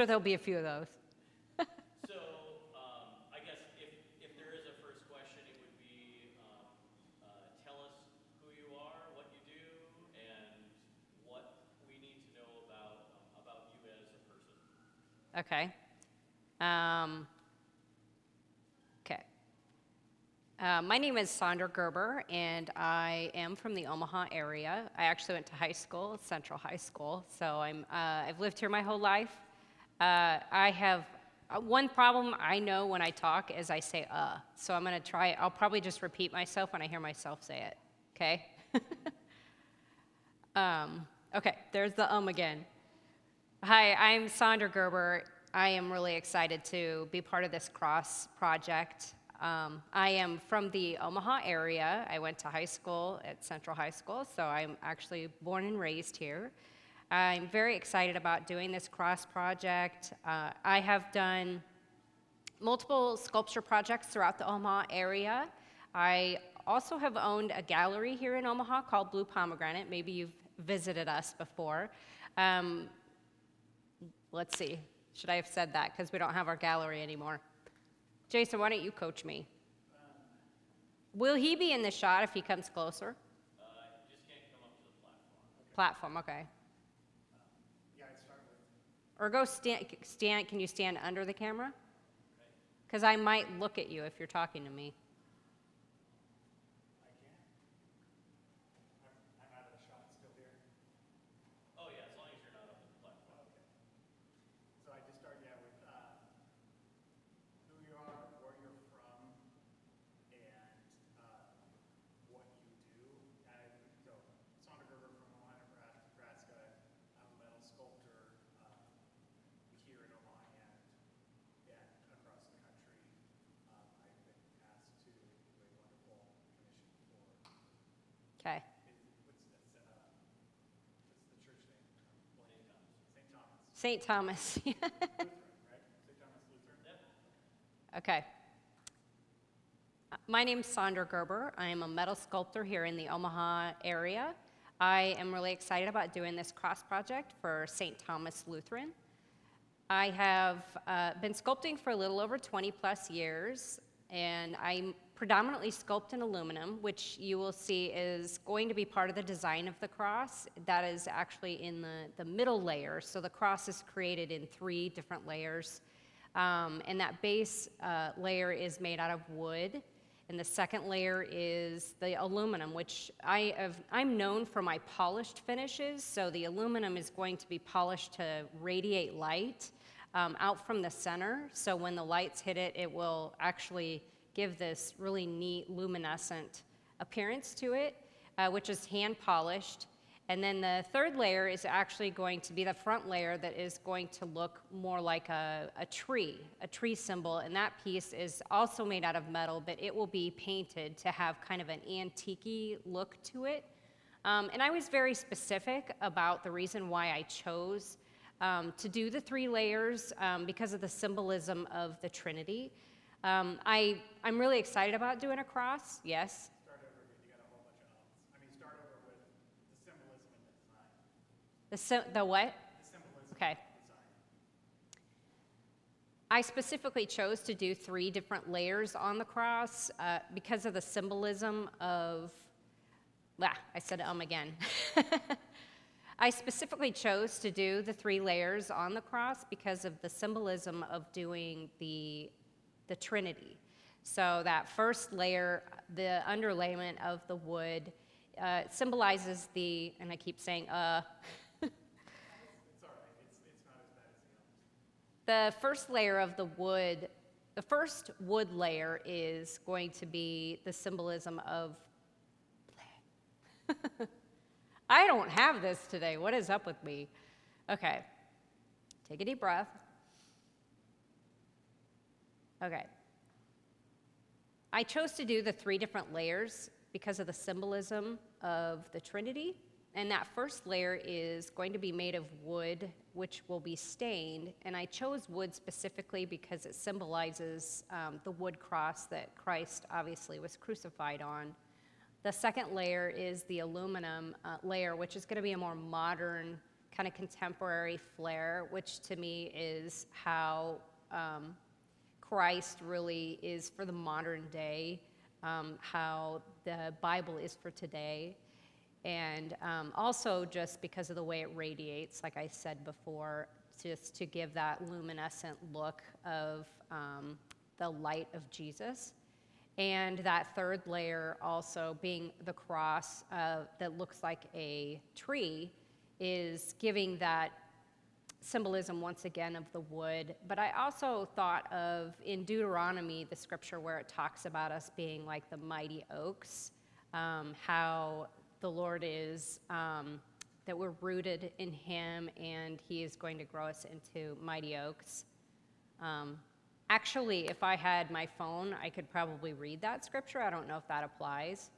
Sure, there'll be a few of those. So, I guess if there is a first question, it would be tell us who you are, what you do, and what we need to know about you as a person. Okay. Um, okay. My name is Sandra Gerber, and I am from the Omaha area. I actually went to high school, Central High School, so I've lived here my whole life. I have one problem I know when I talk is I say so I'm going to try it. I'll probably just repeat myself when I hear myself say it, okay? Okay, there's the again. Hi, I'm Sandra Gerber. I am really excited to be part of this cross project. I am from the Omaha area. I went to high school at Central High School, so I'm actually born and raised here. I'm very excited about doing this cross project. I have done multiple sculpture projects throughout the Omaha area. I also have owned a gallery here in Omaha called Blue Pomegranate. Maybe you've visited us before. Let's see, should I have said that? Because we don't have our gallery anymore. Jason, why don't you coach me? Will he be in the shot if he comes closer? You just can't come up to the platform. Platform, okay. Yeah, I'd start with. Or go stand, can you stand under the camera? Because I might look at you if you're talking to me. I can. I'm out of the shot still here. Oh yeah, as long as you're not up at the platform. Okay. So I just start, yeah, with who you are, where you're from, and what you do. So, Sandra Gerber from Omaha, Nebraska. I'm a metal sculptor here in Omaha and across the country. I've been asked to do a wonderful commission for. Okay. What's the church name? St. Thomas. St. Thomas. Lutheran, right? St. Thomas Lutheran? Okay. My name's Sandra Gerber. I am a metal sculptor here in the Omaha area. I am really excited about doing this cross project for St. Thomas Lutheran. I have been sculpting for a little over 20 plus years, and I predominantly sculpt in aluminum, which you will see is going to be part of the design of the cross. That is actually in the middle layer, so the cross is created in 3 different layers. And that base layer is made out of wood, and the second layer is the aluminum, which I'm known for my polished finishes, so the aluminum is going to be polished to radiate light out from the center, so when the lights hit it, it will actually give this really neat luminescent appearance to it, which is hand polished. And then the third layer is actually going to be the front layer that is going to look more like a tree symbol, and that piece is also made out of metal, but it will be painted to have kind of an antique-y look to it. And I was very specific about the reason why I chose to do the 3 layers because of the symbolism of the Trinity. I'm really excited about doing a cross, yes? Start over again. You got a whole bunch of ums. I mean, start over with the symbolism and the design. The what? The symbolism Okay. and the design. I specifically chose to do 3 different layers on the cross because of the symbolism of, I said again. I specifically chose to do the 3 layers on the cross because of the symbolism of doing the Trinity. So that first layer, the underlayment of the wood, symbolizes and I keep saying, It's all right. It's not as bad as the others. the first layer of the wood, the first wood layer is going to be the symbolism of, I don't have this today. What is up with me? Okay, take a deep breath. Okay. I chose to do the 3 different layers because of the symbolism of the Trinity. And that first layer is going to be made of wood, which will be stained. And I chose wood specifically because it symbolizes the wood cross that Christ obviously was crucified on. The second layer is the aluminum layer, which is going to be a more modern kind of contemporary flair, which to me is how Christ really is for the modern day, how the Bible is for today, and also just because of the way it radiates, like I said before, just to give that luminescent look of the light of Jesus. And that third layer also being the cross that looks like a tree is giving that symbolism once again of the wood. But I also thought of in Deuteronomy, the scripture where it talks about us being like the mighty oaks, how the Lord is, that we're rooted in him and he is going to grow us into mighty oaks. Actually, if I had my phone, I could probably read that scripture. I don't know if that applies.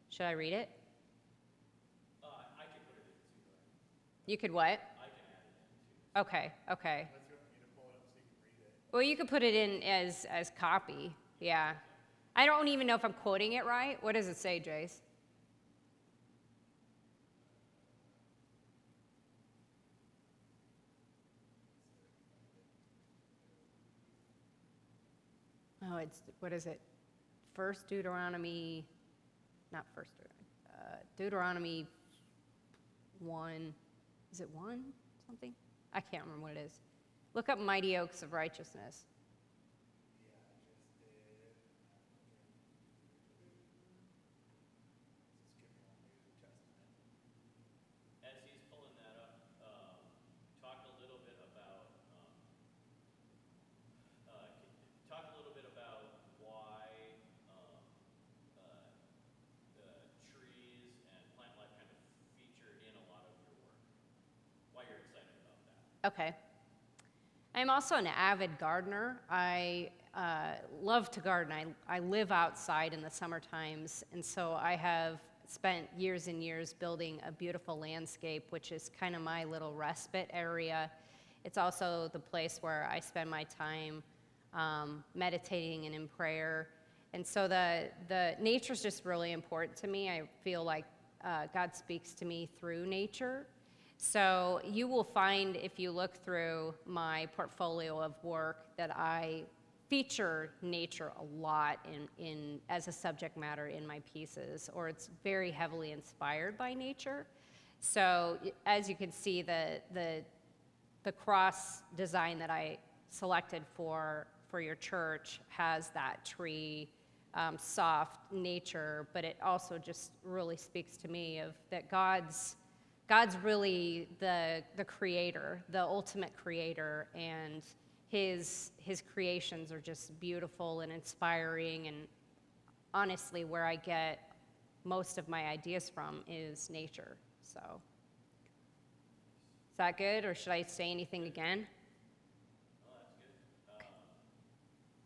Should I read it? I can put it in too, though. You could what? I can add it in too. Okay, okay. Unless you want me to pull it up so you can read it. Well, you could put it in as copy. Yeah. I don't even know if I'm quoting it right. What does it say, Jace? Oh, it's, what is it? First Deuteronomy, not first Deuteronomy, Deuteronomy 1, is it 1 something? I can't remember what it is. Look up Mighty Oaks of Righteousness. As he's pulling that up, talk a little bit about why trees and plant life kind of feature in a lot of your work. Why you're excited about that. Okay. I'm also an avid gardener. I love to garden. I live outside in the summer times, and so I have spent years and years building a beautiful landscape, which is kind of my little respite area. It's also the place where I spend my time meditating and in prayer. And so the nature's just really important to me. I feel like God speaks to me through nature. So you will find, if you look through my portfolio of work, that I feature nature a lot in as a subject matter in my pieces, or it's very heavily inspired by nature. So as you can see, the cross design that I selected for your church has that tree, soft nature, but it also just really speaks to me of that God's really the creator, the ultimate creator, and his creations are just beautiful and inspiring, and honestly, where I get most of my ideas from is nature. So, is that good, or should I say anything again? Oh, that's good.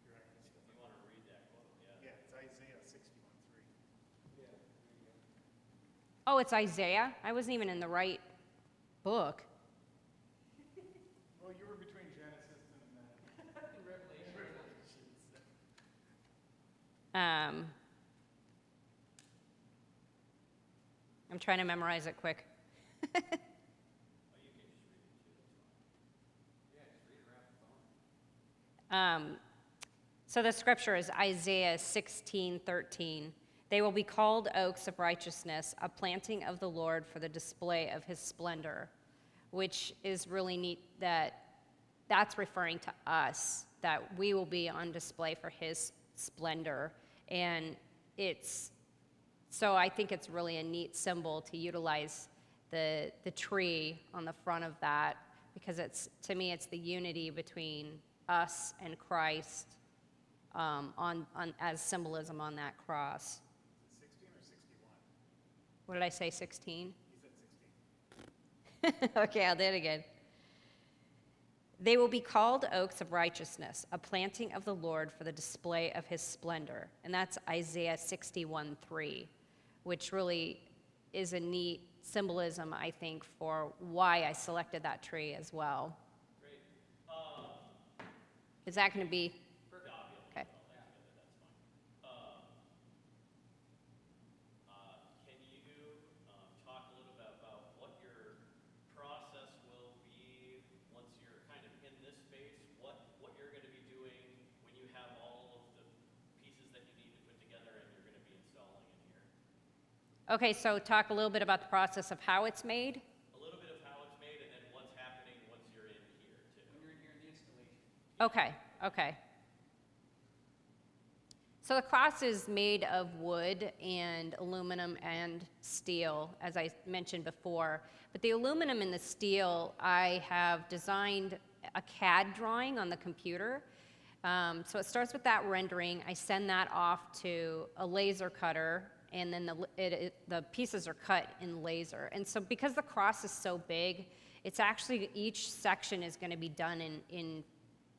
You're right. If you want to read that quote, yeah. Yeah, it's Isaiah 61:3. Oh, it's Isaiah? I wasn't even in the right book. Well, you were between Genesis and Revelation. I'm trying to memorize it quick. Oh, you can just read it too. That's fine. Yeah, just read it around the phone. So the scripture is Isaiah 16:13. They will be called oaks of righteousness, a planting of the Lord for the display of his splendor, which is really neat that's referring to us, that we will be on display for his splendor. And so I think it's really a neat symbol to utilize the tree on the front of that, because to me, it's the unity between us and Christ as symbolism on that cross. Is it 16 or 61? What did I say, 16? You said 16. Okay, I'll do it again. They will be called oaks of righteousness, a planting of the Lord for the display of his splendor. And that's Isaiah 61:3, which really is a neat symbolism, I think, for why I selected that tree as well. Great. Is that going to be? Perfect. Okay. All that together, that's fine. Can you talk a little bit about what your process Okay, so talk a little bit about the process of how it's made. A little bit of how it's made and then what's happening once you're in here too. When you're in here in the installation. Okay, okay. So the cross is made of wood and aluminum and steel, as I mentioned before. But the aluminum and the steel, I have designed a CAD drawing on the computer. So it starts with that rendering. I send that off to a laser cutter, and then the pieces are cut in laser. And so because the cross is so big, it's actually, each section is going to be done in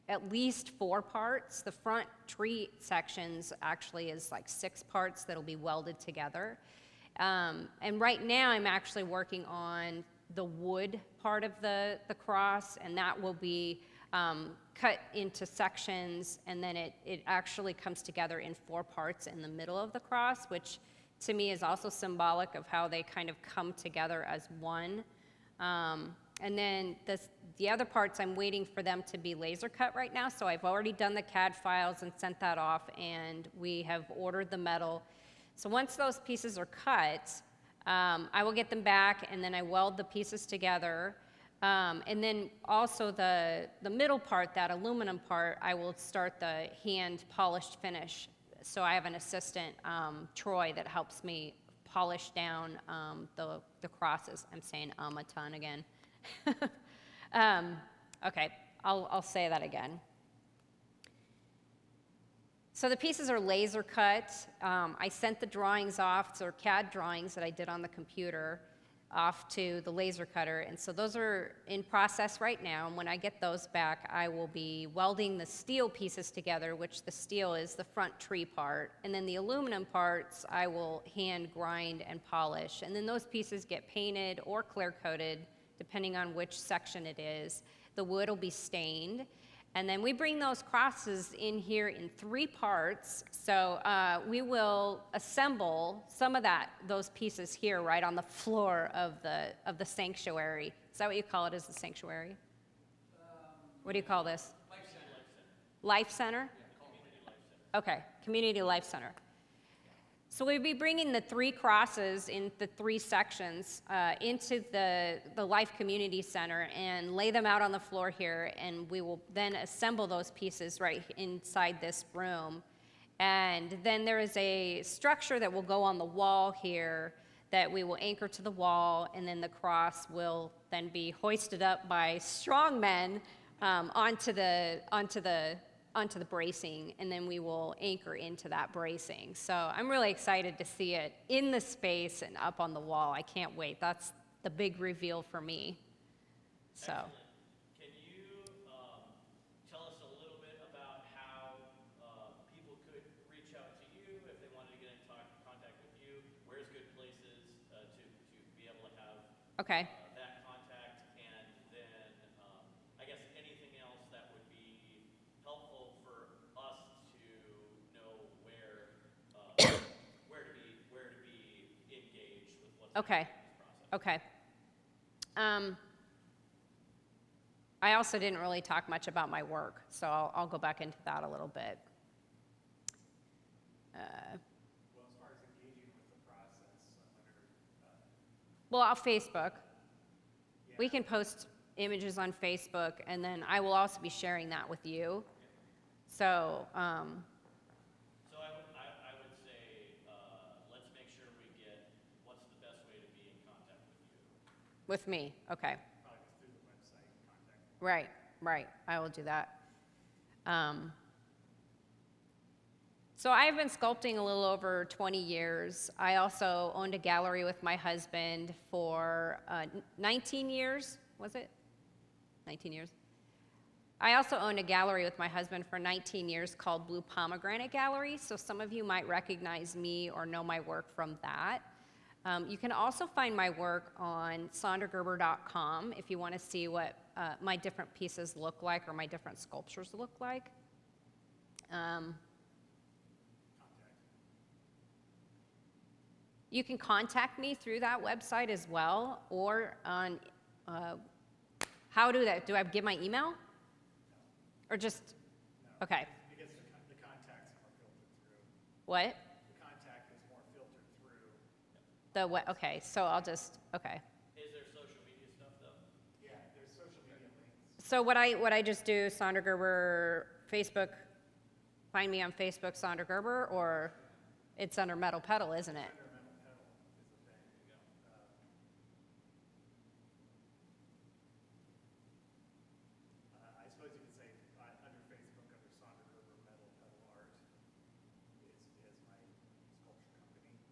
at least 4 parts. The front tree sections actually is like 6 parts that'll be welded together. And right now I'm actually working on the wood part of the cross, and that will be cut into sections, and then it actually comes together in 4 parts in the middle of the cross, which to me is also symbolic of how they kind of come together as one. And then the other parts, I'm waiting for them to be laser cut right now. So I've already done the CAD files and sent that off, and we have ordered the metal. So once those pieces are cut, I will get them back, and then I weld the pieces together. And then also the middle part, that aluminum part, I will start the hand polished finish. So I have an assistant, Troy, that helps me polish down the crosses. I'm saying a ton again. Okay, I'll say that again. So the pieces are laser cut. I sent the drawings off, or CAD drawings that I did on the computer, off to the laser cutter. And so those are in process right now. And when I get those back, I will be welding the steel pieces together, which the steel is the front tree part. And then the aluminum parts, I will hand grind and polish. And then those pieces get painted or clear coated, depending on which section it is. The wood will be stained. And then we bring those crosses in here in 3 parts. So we will assemble some of those pieces here right on the floor of the sanctuary. Is that what you call it, as the sanctuary? What do you call this? Life Center. Life Center? Community Life Center. Okay, Community Life Center. So we'll be bringing the 3 crosses in the 3 sections into the Life Community Center and lay them out on the floor here, and we will then assemble those pieces right inside this room. And then there is a structure that will go on the wall here that we will anchor to the wall, and then the cross will then be hoisted up by strong men onto the bracing, and then we will anchor into that bracing. So I'm really excited to see it in the space and up on the wall. I can't wait. That's the big reveal for me. So. Excellent. Can you tell us a little bit about how people could reach out to you if they wanted to get in contact with you? Where's good places to be able to have Okay. that contact, and then I guess anything else that would be helpful for us to know where to be engaged with what's Okay. happening in this process. Okay. I also didn't really talk much about my work, so I'll go back into that a little bit. Well, as far as engaging with the process, I wonder, Well, on Facebook. We can post images on Facebook, and then I will also be sharing that with you. So, So I would say let's make sure we get what's the best way to be in contact with you. with me, okay. probably just through the website contact. Right, I will do that. So I've been sculpting a little over 20 years. I also owned a gallery with my husband for 19 years, was it? 19 years. I also owned a gallery with my husband for 19 years called Blue Pomegranate Gallery, so some of you might recognize me or know my work from that. You can also find my work on sondergerber.com if you want to see what my different pieces look like or my different sculptures look like. You can contact me through that website as well, or on, how do that? Do I give my email? Or just, okay, Because the contact's more filtered through. what? The contact is more filtered through. Okay, so I'll just, okay. Is there social media stuff though? Yeah, there's social media links. So what I just do, Sandra Gerber, Facebook, find me on Facebook, Sandra Gerber, or it's under Metal Pedal, isn't it? Under Mental Pedal is the thing. I suppose you could say under Facebook, under Sandra Gerber Metal Pedal Art is my sculpture company.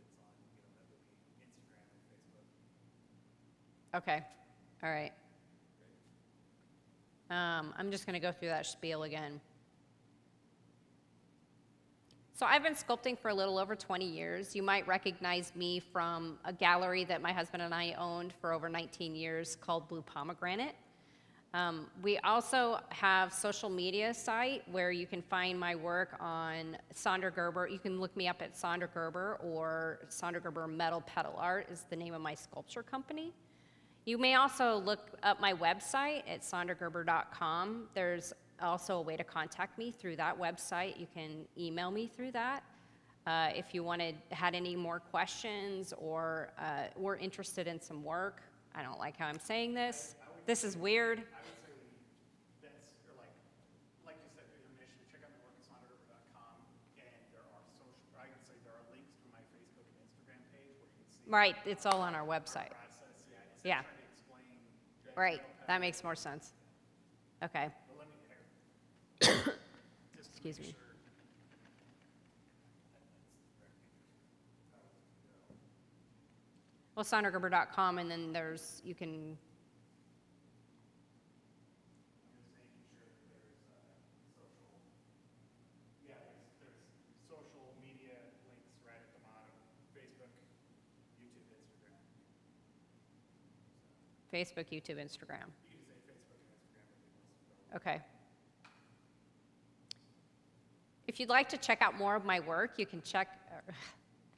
It's on, that would be Instagram and Facebook. Okay, all right. I'm just gonna go through that spiel again. So I've been sculpting for a little over 20 years. You might recognize me from a gallery that my husband and I owned for over 19 years called Blue Pomegranate. We also have social media site where you can find my work on Sandra Gerber. You can look me up at Sandra Gerber, or Sandra Gerber Metal Pedal Art is the name of my sculpture company. You may also look up my website at sandragerber.com. There's also a way to contact me through that website. You can email me through that. If you had any more questions or were interested in some work. I don't like how I'm saying this. This is weird. I would say that's, or like you said, through your mission, check out my work at sandragerber.com, and there are I would say there are links to my Facebook and Instagram page where you can see. Right, it's all on our website. Process, Yeah. Trying to explain. Right, that makes more sense. Okay, But let me, just to excuse make me. sure. Well, sandragerber.com, and then you can, I'm just making sure that there's social media links right at the bottom, Facebook, YouTube, Instagram. Facebook, YouTube, Instagram. You can just say Facebook and Instagram would be most relevant. Okay. If you'd like to check out more of my work, you can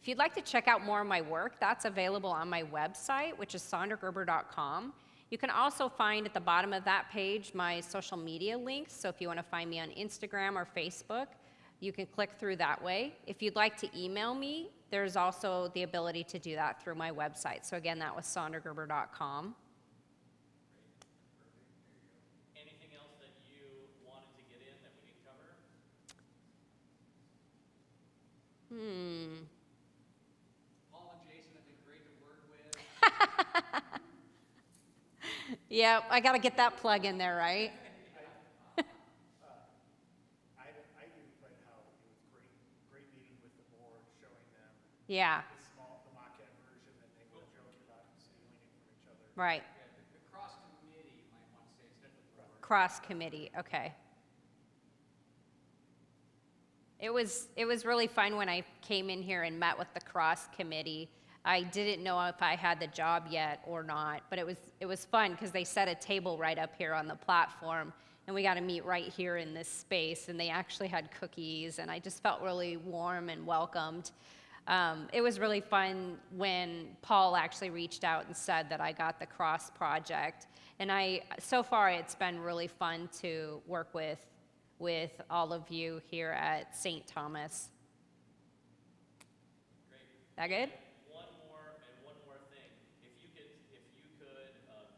if you'd like to check out more of my work, that's available on my website, which is sandragerber.com. You can also find at the bottom of that page my social media links. So if you want to find me on Instagram or Facebook, you can click through that way. If you'd like to email me, there's also the ability to do that through my website. So again, that was sandragerber.com. Anything else that you wanted to get in that we didn't cover? Paul and Jason have been great to work with. Yeah, I got to get that plug in there, right? I even put how it was great meeting with the board, showing them Yeah, the maquette version that they were joking about stealing it from each other. right. Yeah, the cross committee, you might want to say, instead of the board. Cross committee, okay. It was really fun when I came in here and met with the cross committee. I didn't know if I had the job yet or not, but it was fun because they set a table right up here on the platform, and we got to meet right here in this space, and they actually had cookies, and I just felt really warm and welcomed. It was really fun when Paul actually reached out and said that I got the cross project, and so far it's been really fun to work with all of you here at St. Thomas. Great. That good? One more thing. If you could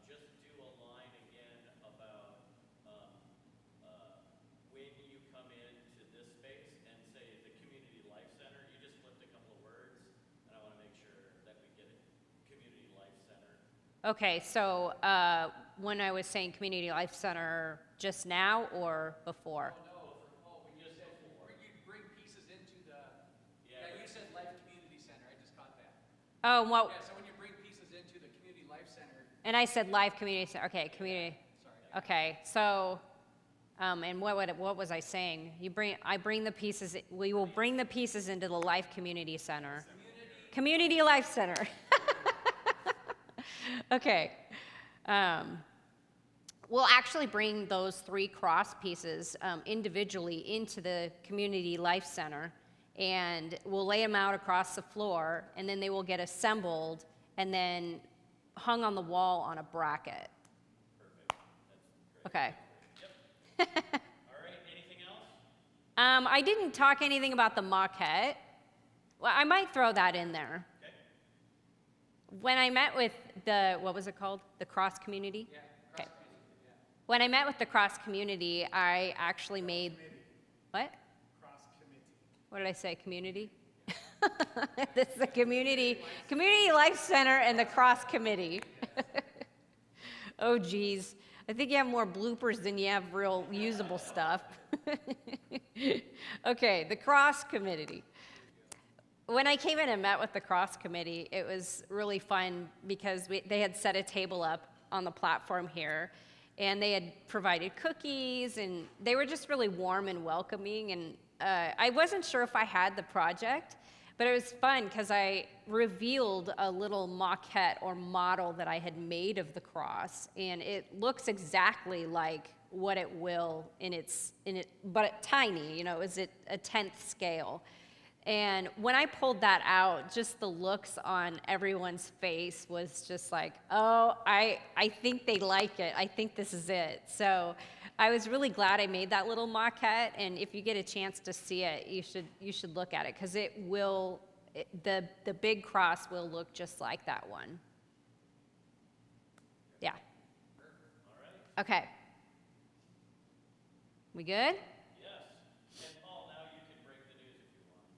just do a line again about when you come into this space and say the Community Life Center. You just flipped a couple of words, and I want to make sure that we get it. Community Life Center. Okay, so when I was saying Community Life Center just now or before? When you said you bring pieces into the, you said Life Community Center, I just caught that. Oh, well, Yeah, so when you bring pieces into the Community Life Center, and I said live community center. Okay, community. sorry. Okay, so, and what was I saying? I bring the pieces. We will bring the pieces into the Life Community Center. Community Life Center. Okay. We'll actually bring those 3 cross pieces individually into the Community Life Center, and we'll lay them out across the floor, and then they will get assembled and then hung on the wall on a bracket. Okay. All right. Anything else? I didn't talk anything about the maquette. Well, I might throw that in there. Okay. When I met with the, what was it called? The cross community? Yeah, Okay. cross community, yeah. When I met with the cross community, I actually made, what? Cross committee. What did I say, community? This is the community life center and the cross committee. Oh geez, I think you have more bloopers than you have real usable stuff. Okay, the cross committee. When I came in and met with the cross committee, it was really fun because they had set a table up on the platform here, and they had provided cookies, and they were just really warm and welcoming. And I wasn't sure if I had the project, but it was fun because I revealed a little maquette or model that I had made of the cross, and it looks exactly like what it will but tiny. You know, it was at a 10th scale. And when I pulled that out, just the looks on everyone's face was just like, oh, I think they like it. I think this is it. So I was really glad I made that little maquette. And if you get a chance to see it, you should look at it because the big cross will look just like that one. Yeah. Okay. We good?